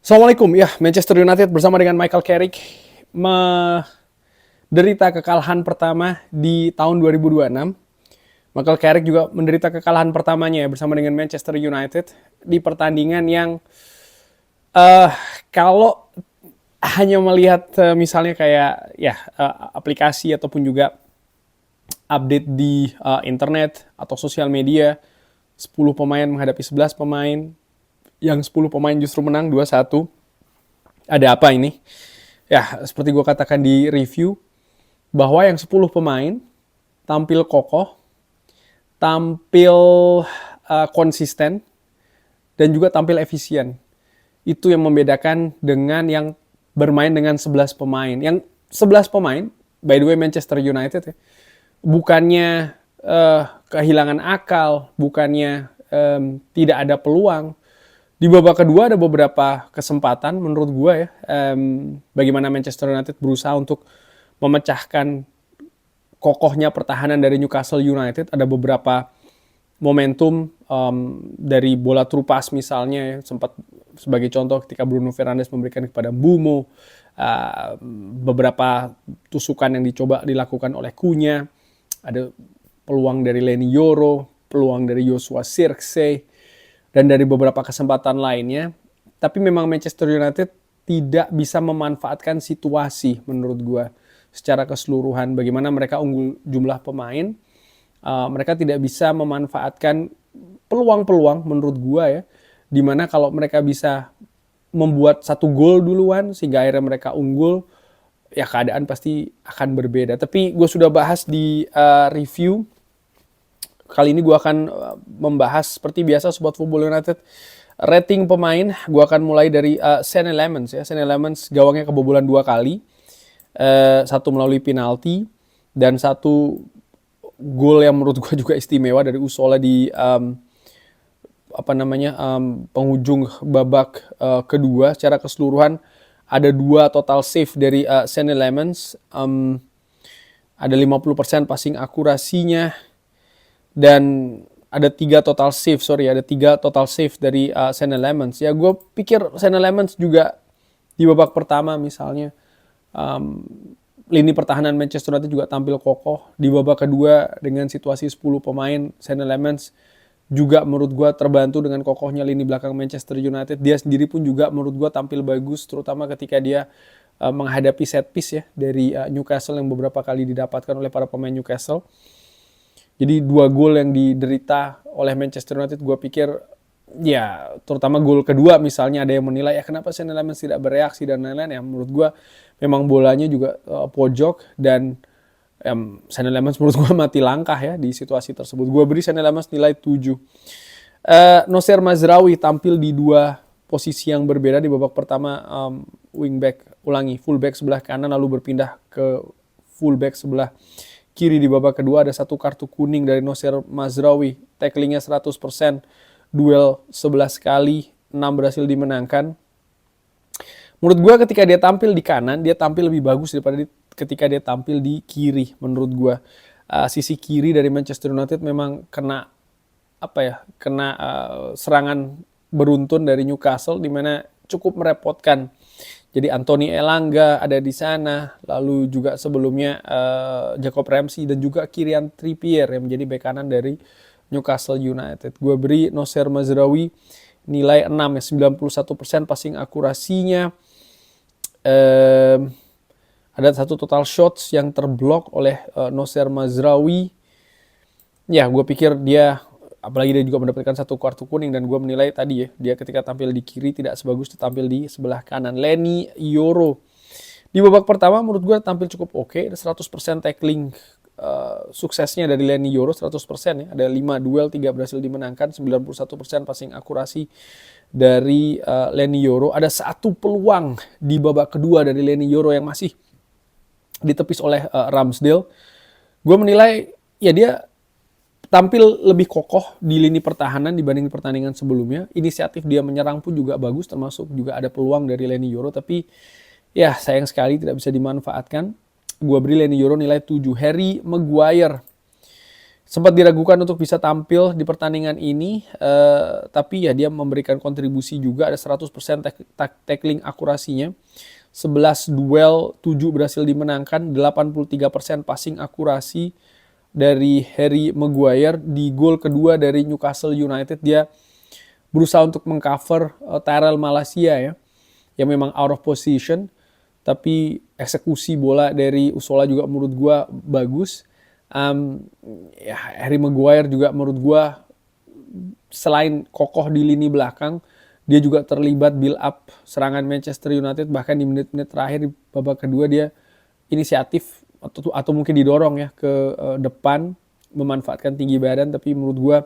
Assalamualaikum. Ya, Manchester United bersama dengan Michael Carrick menderita kekalahan pertama di tahun 2026. Michael Carrick juga menderita kekalahan pertamanya bersama dengan Manchester United di pertandingan yang eh kalau hanya melihat misalnya kayak aplikasi ataupun juga update di internet atau sosial media, 10 pemain menghadapi 11 pemain, yang 10 pemain justru menang 2-1. Ada apa ini? Ya, seperti gue katakan di review, bahwa yang 10 pemain tampil kokoh, tampil konsisten, dan juga tampil efisien. Itu yang membedakan dengan yang bermain dengan 11 pemain. Yang 11 pemain, by the way Manchester United ya, bukannya kehilangan akal, bukannya tidak ada peluang. Di babak kedua ada beberapa kesempatan menurut gue ya, bagaimana Manchester United berusaha untuk memecahkan kokohnya pertahanan dari Newcastle United. Ada beberapa momentum dari bola true pass misalnya ya, sempat sebagai contoh ketika Bruno Fernandes memberikan kepada Mbeumo, beberapa tusukan yang dicoba dilakukan oleh Cunha, ada peluang dari Leny Yoro, peluang dari Joshua Zirkzee, dan dari beberapa kesempatan lainnya. Tapi memang Manchester United tidak bisa memanfaatkan situasi menurut gue secara keseluruhan. Bagaimana mereka unggul jumlah pemain, mereka tidak bisa memanfaatkan peluang-peluang menurut gue ya, dimana kalau mereka bisa membuat satu gol duluan sehingga akhirnya mereka unggul, ya keadaan pasti akan berbeda. Tapi gue sudah bahas di review. Kali ini gue akan membahas seperti biasa Sobat Football United, rating pemain. Gue akan mulai dari Senne Lammens ya. Senne Lammens gawangnya kebobolan 2 kali, satu melalui penalti dan satu gol yang menurut gue juga istimewa dari Usola di penghujung babak kedua. Secara keseluruhan ada 2 total save dari Senne Lammens, ada 50% passing akurasinya, dan ada 3 total save dari Senne Lammens. Ya gue pikir Senne Lammens juga di babak pertama misalnya, lini pertahanan Manchester United juga tampil kokoh. Di babak kedua dengan situasi 10 pemain, Senne Lammens juga menurut gue terbantu dengan kokohnya lini belakang Manchester United. Dia sendiri pun juga menurut gue tampil bagus, terutama ketika dia menghadapi set piece ya dari Newcastle yang beberapa kali didapatkan oleh para pemain Newcastle. Jadi 2 gol yang diderita oleh Manchester United, gue pikir ya, terutama gol kedua misalnya ada yang menilai ya kenapa Senne Lammens tidak bereaksi dan lain-lain. Ya menurut gue memang bolanya juga pojok, dan Senne Lammens menurut gue mati langkah ya di situasi tersebut. Gue beri Senne Lammens nilai 7. Noussair Mazraoui tampil di 2 posisi yang berbeda. Di babak pertama fullback sebelah kanan, lalu berpindah ke fullback sebelah kiri. Di babak kedua ada 1 kartu kuning dari Noussair Mazraoui. Tacklingnya 100%, duel 11 kali, 6 berhasil dimenangkan. Menurut gue ketika dia tampil di kanan, dia tampil lebih bagus daripada ketika dia tampil di kiri. Menurut gue sisi kiri dari Manchester United memang kena serangan beruntun dari Newcastle, di mana cukup merepotkan. Jadi Anthony Elanga ada di sana, lalu juga sebelumnya Jacob Ramsey dan juga Kieran Trippier yang menjadi bek kanan dari Newcastle United. Gue beri Noussair Mazraoui nilai 6 ya, 91% passing akurasinya. Ada 1 total shots yang terblok oleh Noussair Mazraoui. Ya, gue pikir dia, apalagi dia juga mendapatkan 1 kartu kuning, dan gue menilai tadi ya, dia ketika tampil di kiri tidak sebagus tampil di sebelah kanan. Leny Yoro di babak pertama menurut gue tampil cukup oke. 100% tackling suksesnya dari Leny Yoro, 100% ya. Ada 5 duel, 3 berhasil dimenangkan, 91% passing akurasi dari Leny Yoro. Ada 1 peluang di babak kedua dari Leny Yoro yang masih ditepis oleh Ramsdale. Gue menilai ya dia tampil lebih kokoh di lini pertahanan dibanding pertandingan sebelumnya. Inisiatif dia menyerang pun juga bagus, termasuk juga ada peluang dari Leny Yoro, tapi ya sayang sekali tidak bisa dimanfaatkan. Gue beri Leny Yoro nilai 7. Harry Maguire sempat diragukan untuk bisa tampil di pertandingan ini, tapi ya dia memberikan kontribusi juga, ada 100% tackling akurasinya, 11 duel, 7 berhasil dimenangkan, 83% passing akurasi dari Harry Maguire. Di gol kedua dari Newcastle United dia berusaha untuk mengcover Tyrell Malacia ya, yang memang out of position, tapi eksekusi bola dari Usola juga menurut gua bagus. Ya, Harry Maguire juga menurut gua selain kokoh di lini belakang, dia juga terlibat build up serangan Manchester United, bahkan di menit-menit terakhir di babak kedua dia inisiatif atau mungkin didorong ya ke depan memanfaatkan tinggi badan, tapi menurut gua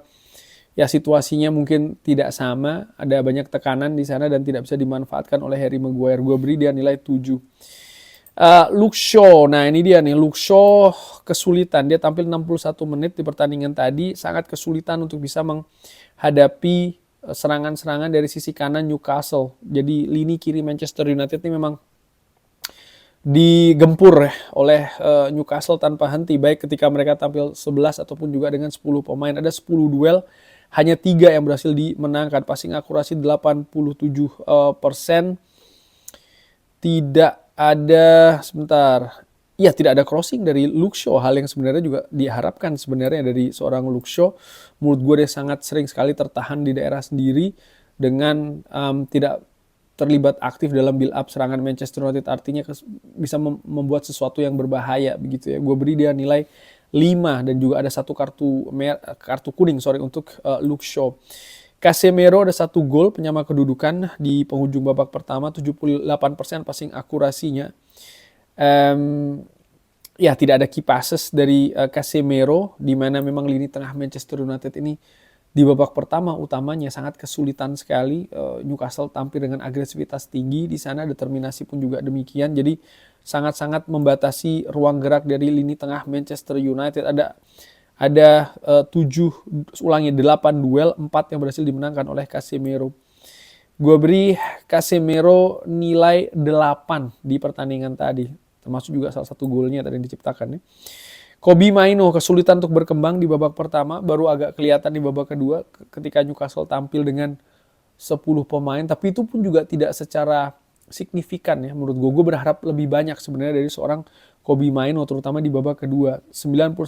ya situasinya mungkin tidak sama, ada banyak tekanan di sana dan tidak bisa dimanfaatkan oleh Harry Maguire. Gue beri dia nilai 7. Luke Shaw, nah ini dia nih, Luke Shaw kesulitan, dia tampil 61 menit di pertandingan tadi, sangat kesulitan untuk bisa menghadapi serangan-serangan dari sisi kanan Newcastle. Jadi lini kiri Manchester United ini memang digempur oleh Newcastle tanpa henti, baik ketika mereka tampil 11 ataupun juga dengan 10 pemain. Ada 10 duel, hanya 3 yang berhasil dimenangkan, passing akurasi 87%. Tidak ada, tidak ada crossing dari Luke Shaw, hal yang sebenarnya juga diharapkan sebenarnya dari seorang Luke Shaw. Menurut gue dia sangat sering sekali tertahan di daerah sendiri dengan tidak terlibat aktif dalam build up serangan Manchester United, artinya bisa membuat sesuatu yang berbahaya begitu ya. Gue beri dia nilai 5 dan juga ada satu kartu kuning untuk Luke Shaw. Casemiro ada 1 gol penyama kedudukan di penghujung babak pertama, 78% passing akurasinya. Ya tidak ada key passes dari Casemiro, di mana memang lini tengah Manchester United ini di babak pertama utamanya sangat kesulitan sekali. Newcastle tampil dengan agresivitas tinggi di sana, determinasi pun juga demikian. Jadi sangat-sangat membatasi ruang gerak dari lini tengah Manchester United. Ada 8 duel, 4 yang berhasil dimenangkan oleh Casemiro. Gue beri Casemiro nilai 8 di pertandingan tadi, termasuk juga salah satu golnya tadi yang diciptakan ya. Kobbie Mainoo kesulitan untuk berkembang di babak pertama, baru agak kelihatan di babak kedua ketika Newcastle tampil dengan 10 pemain, tapi itu pun juga tidak secara signifikan ya menurut gue. Gue berharap lebih banyak sebenarnya dari seorang Kobbie Mainoo, terutama di babak kedua. 91%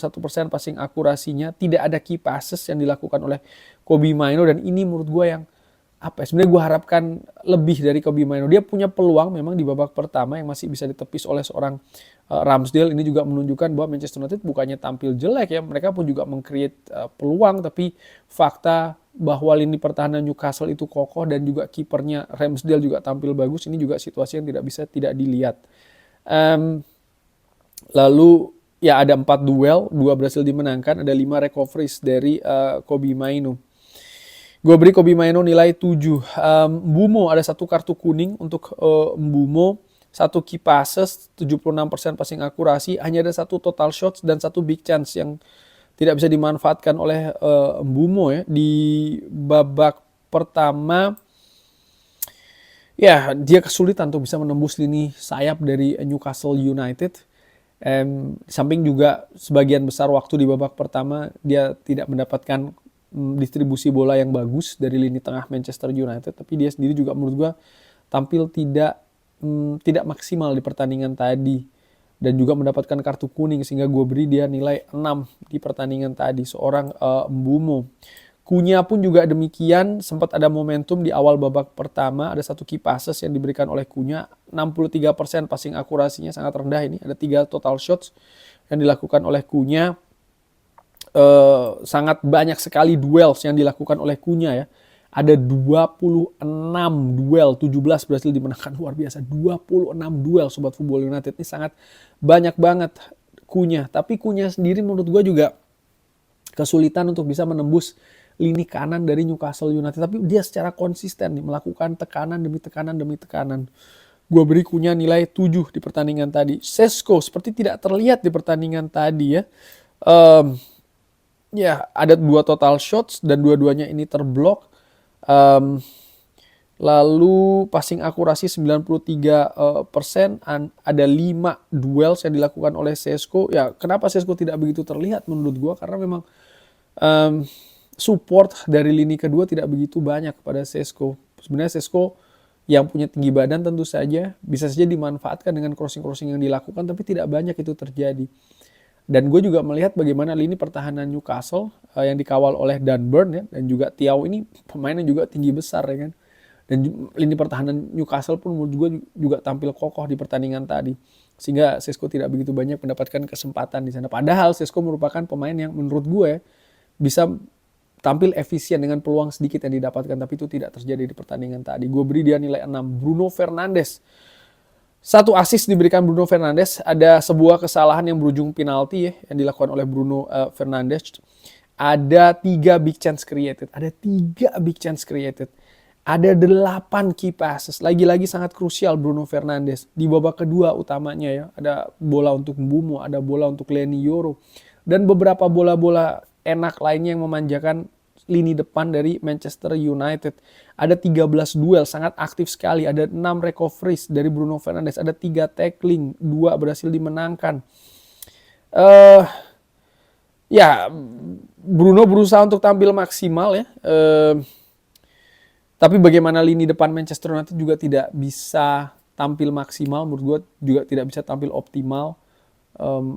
passing akurasinya, tidak ada key passes yang dilakukan oleh Kobbie Mainoo, dan ini menurut gue yang sebenarnya gue harapkan lebih dari Kobbie Mainoo. Dia punya peluang memang di babak pertama yang masih bisa ditepis oleh seorang Ramsdale. Ini juga menunjukkan bahwa Manchester United bukannya tampil jelek ya, mereka pun juga meng-create peluang, tapi fakta bahwa lini pertahanan Newcastle itu kokoh dan juga kipernya Ramsdale juga tampil bagus, ini juga situasi yang tidak dilihat. Lalu ya ada 4 duel, 2 berhasil dimenangkan, ada 5 recoveries dari Kobbie Mainoo. Gue beri Kobbie Mainoo nilai 7. Mbeumo ada 1 kartu kuning untuk Mbeumo, 1 key passes, 76% passing akurasi, hanya ada 1 total shots dan 1 big chance yang tidak bisa dimanfaatkan oleh Mbeumo ya. Di babak pertama ya dia kesulitan untuk bisa menembus lini sayap dari Newcastle United. Di samping juga sebagian besar waktu di babak pertama dia tidak mendapatkan distribusi bola yang bagus dari lini tengah Manchester United, tapi dia sendiri juga menurut gue tampil tidak maksimal di pertandingan tadi dan juga mendapatkan kartu kuning, sehingga gue beri dia nilai 6 di pertandingan tadi, seorang Mbeumo. Cunha pun juga demikian, sempat ada momentum di awal babak pertama, ada 1 key passes yang diberikan oleh Cunha, 63% passing akurasinya sangat rendah ini, ada 3 total shots yang dilakukan oleh Cunha. Sangat banyak sekali duels yang dilakukan oleh Cunha ya. Ada 26 duel, 17 berhasil dimenangkan, luar biasa. 26 duel Sobat Football United, ini sangat banyak banget Cunha. Tapi Cunha sendiri menurut gue juga kesulitan untuk bisa menembus lini kanan dari Newcastle United. Tapi dia secara konsisten nih, melakukan tekanan demi tekanan demi tekanan. Gue beri Cunha nilai 7 di pertandingan tadi. Sesko seperti tidak terlihat di pertandingan tadi ya. Ya, ada 2 total shots dan dua-duanya ini terblok. Lalu passing akurasi 93%, ada 5 duels yang dilakukan oleh Sesko. Ya, kenapa Sesko tidak begitu terlihat menurut gue? Karena memang um, support dari lini kedua tidak begitu banyak pada Šeško. Sebenarnya Šeško yang punya tinggi badan tentu saja bisa saja dimanfaatkan dengan crossing-crossing yang dilakukan, tapi tidak banyak itu terjadi. Dan gue juga melihat bagaimana lini pertahanan Newcastle yang dikawal oleh Dan Burn ya, dan juga Thiaw ini pemain yang juga tinggi besar ya kan. Dan lini pertahanan Newcastle pun menurut gue juga tampil kokoh di pertandingan tadi. Sehingga Šeško tidak begitu banyak mendapatkan kesempatan di sana. Padahal Šeško merupakan pemain yang menurut gue bisa tampil efisien dengan peluang sedikit yang didapatkan, tapi itu tidak terjadi di pertandingan tadi. Gue beri dia nilai 6. Bruno Fernandes. 1 assist diberikan Bruno Fernandes. Ada sebuah kesalahan yang berujung penalti ya, yang dilakukan oleh Bruno Fernandes. Ada 3 big chance created. Ada 8 key passes. Lagi-lagi sangat krusial Bruno Fernandes. Di babak kedua utamanya ya. Ada bola untuk Mbeumo, ada bola untuk Leny Yoro. Dan beberapa bola-bola enak lainnya yang memanjakan lini depan dari Manchester United. Ada 13 duel, sangat aktif sekali. Ada 6 recoveries dari Bruno Fernandes. Ada 3 tackling, 2 berhasil dimenangkan. Ya, Bruno berusaha untuk tampil maksimal ya. Tapi bagaimana lini depan Manchester United juga tidak bisa tampil maksimal. Menurut gue juga tidak bisa tampil optimal.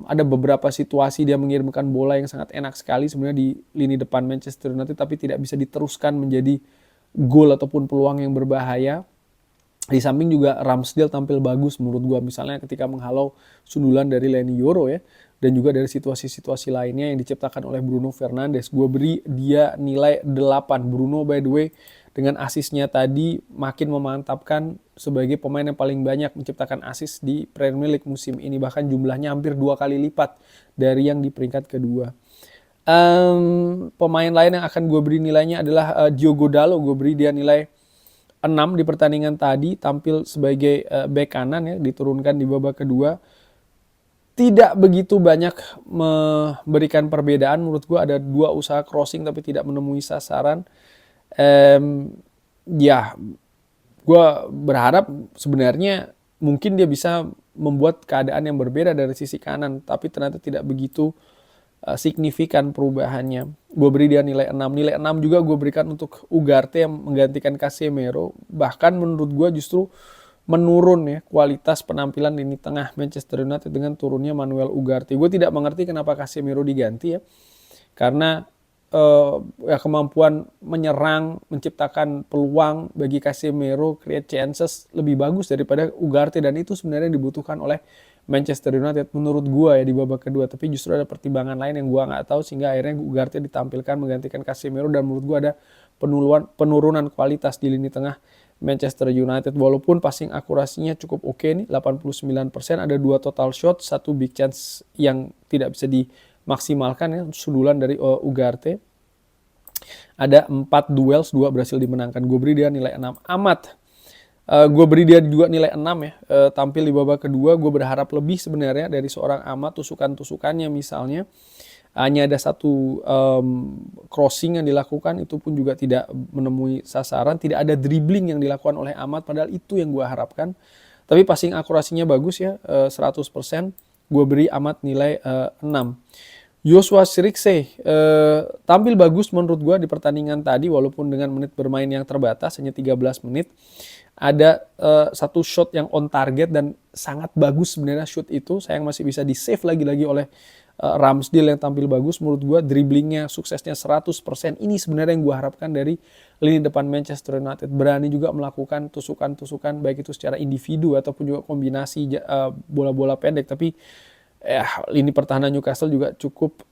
Ada beberapa situasi dia mengirimkan bola yang sangat enak sekali sebenarnya di lini depan Manchester United, tapi tidak bisa diteruskan menjadi gol ataupun peluang yang berbahaya. Di samping juga Ramsdale tampil bagus menurut gue, misalnya ketika menghalau sundulan dari Leny Yoro ya, dan juga dari situasi-situasi lainnya yang diciptakan oleh Bruno Fernandes. Gue beri dia nilai 8. Bruno by the way dengan asisnya tadi makin memantapkan sebagai pemain yang paling banyak menciptakan asis di Premier League musim ini. Bahkan jumlahnya hampir 2 kali lipat dari yang di peringkat kedua. Pemain lain yang akan gue beri nilainya adalah Diogo Dalot. Gue beri dia nilai 6 di pertandingan tadi. Tampil sebagai bek kanan ya, diturunkan di babak kedua. Tidak begitu banyak memberikan perbedaan. Menurut gue ada 2 usaha crossing tapi tidak menemui sasaran. Ya, gue berharap sebenarnya mungkin dia bisa membuat keadaan yang berbeda dari sisi kanan, tapi ternyata tidak begitu signifikan perubahannya. Gue beri dia nilai 6. Nilai 6 juga gue berikan untuk Ugarte yang menggantikan Casemiro. Bahkan menurut gue justru menurun ya kualitas penampilan lini tengah Manchester United dengan turunnya Manuel Ugarte. Gue tidak mengerti kenapa Casemiro diganti ya, karena ya kemampuan menyerang, menciptakan peluang bagi Casemiro, create chances lebih bagus daripada Ugarte, dan itu sebenarnya dibutuhkan oleh Manchester United menurut gue ya di babak kedua. Tapi justru ada pertimbangan lain yang gue nggak tahu sehingga akhirnya Ugarte ditampilkan menggantikan Casemiro, dan menurut gue ada penurunan kualitas di lini tengah Manchester United. Walaupun passing akurasinya cukup oke nih 89%, ada 2 total shot, 1 big chance yang tidak bisa dimaksimalkan ya, sundulan dari Ugarte. Ada 4 duels, 2 berhasil dimenangkan. Gue beri dia nilai 6. Amat, gue beri dia juga nilai 6 ya. Tampil di babak kedua, gue berharap lebih sebenarnya dari seorang Amat. Tusukan-tusukannya misalnya hanya ada 1 crossing yang dilakukan, itu pun juga tidak menemui sasaran. Tidak ada dribbling yang dilakukan oleh Amat, padahal itu yang gue harapkan. Tapi passing akurasinya bagus ya, 100%. Gue beri Amat nilai 6. Joshua Zirkzee tampil bagus menurut gue di pertandingan tadi, walaupun dengan menit bermain yang terbatas, hanya 13 menit. Ada 1 shot yang on target dan sangat bagus sebenarnya shoot itu. Sayang masih bisa di save lagi-lagi oleh Ramsdale yang tampil bagus. Menurut gue dribblingnya, suksesnya 100%. Ini sebenarnya yang gue harapkan dari lini depan Manchester United. Berani juga melakukan tusukan-tusukan baik itu secara individu ataupun juga kombinasi bola-bola pendek. Tapi lini pertahanan Newcastle juga cukup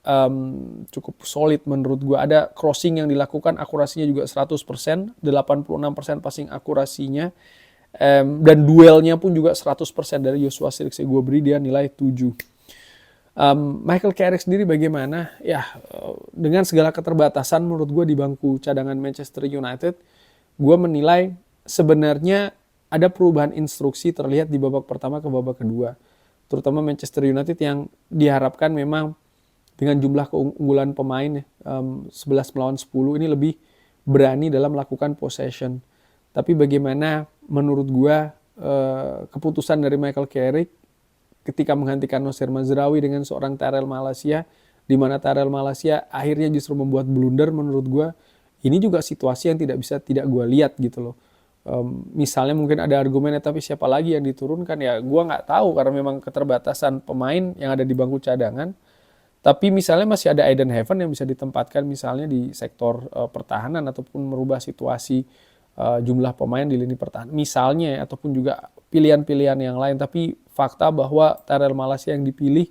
solid menurut gue. Ada crossing yang dilakukan, akurasinya juga 100%, 86% passing akurasinya, dan duelnya pun juga 100% dari Joshua Zirkzee. Gue beri dia nilai 7. Michael Carrick sendiri bagaimana? Ya, dengan segala keterbatasan menurut gue di bangku cadangan Manchester United, gue menilai sebenarnya ada perubahan instruksi terlihat di babak pertama ke babak kedua. Terutama Manchester United yang diharapkan memang dengan jumlah keunggulan pemain 11 melawan 10 ini lebih berani dalam melakukan possession. Tapi bagaimana menurut gua keputusan dari Michael Carrick ketika menggantikan Noussair Mazraoui dengan seorang Tyrell Malacia di mana Tyrell Malacia akhirnya justru membuat blunder. Menurut gue ini juga situasi yang tidak bisa tidak gue lihat gitu loh. Misalnya mungkin ada argumennya, tapi siapa lagi yang diturunkan ya gue nggak tahu karena memang keterbatasan pemain yang ada di bangku cadangan. Tapi misalnya masih ada Aiden Heaven yang bisa ditempatkan misalnya di sektor pertahanan ataupun merubah situasi jumlah pemain di lini pertahanan misalnya, ataupun juga pilihan-pilihan yang lain. Tapi fakta bahwa Tyrell Malacia yang dipilih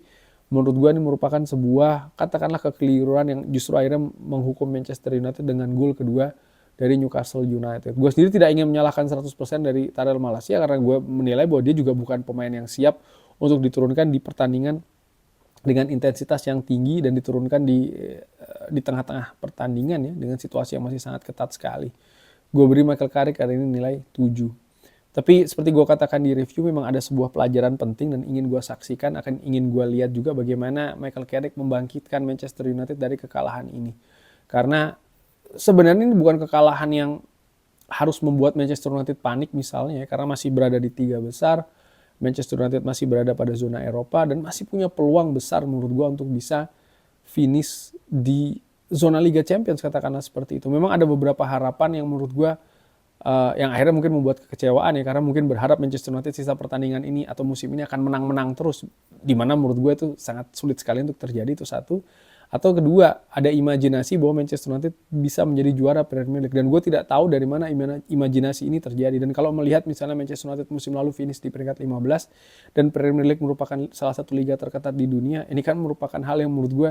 menurut gue ini merupakan sebuah katakanlah kekeliruan yang justru akhirnya menghukum Manchester United dengan gol kedua dari Newcastle United. Gue sendiri tidak ingin menyalahkan 100% dari Tyrell Malacia karena gue menilai bahwa dia juga bukan pemain yang siap untuk diturunkan di pertandingan dengan intensitas yang tinggi dan diturunkan di tengah-tengah pertandingan ya, dengan situasi yang masih sangat ketat sekali. Gue beri Michael Carrick hari ini nilai 7. Tapi seperti gue katakan di review, memang ada sebuah pelajaran penting dan ingin gue saksikan, ingin gue lihat juga bagaimana Michael Carrick membangkitkan Manchester United dari kekalahan ini. Karena sebenarnya ini bukan kekalahan yang harus membuat Manchester United panik misalnya ya, karena masih berada di 3 besar. Manchester United masih berada pada zona Eropa dan masih punya peluang besar menurut gue untuk bisa finish di zona Liga Champions, katakanlah seperti itu. Memang ada beberapa harapan yang menurut gue yang akhirnya mungkin membuat kekecewaan ya, karena mungkin berharap Manchester United sisa pertandingan ini atau musim ini akan menang-menang terus, dimana menurut gue itu sangat sulit sekali untuk terjadi, itu satu. Atau kedua, ada imajinasi bahwa Manchester United bisa menjadi juara Premier League. Dan gue tidak tahu dari mana imajinasi ini terjadi. Dan kalau melihat misalnya Manchester United musim lalu finish di peringkat 15, dan Premier League merupakan salah satu liga terketat di dunia, ini kan merupakan hal yang menurut gue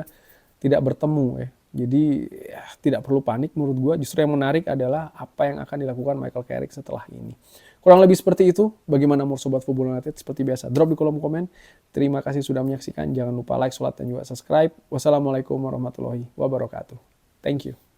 tidak bertemu ya. Jadi ya, tidak perlu panik menurut gue. Justru yang menarik adalah apa yang akan dilakukan Michael Carrick setelah ini. Kurang lebih seperti itu. Bagaimana menurut Sobat Football United? Seperti biasa, drop di kolom komen. Terima kasih sudah menyaksikan. Jangan lupa like, share, dan juga subscribe. Wassalamualaikum warahmatullahi wabarakatuh. Thank you.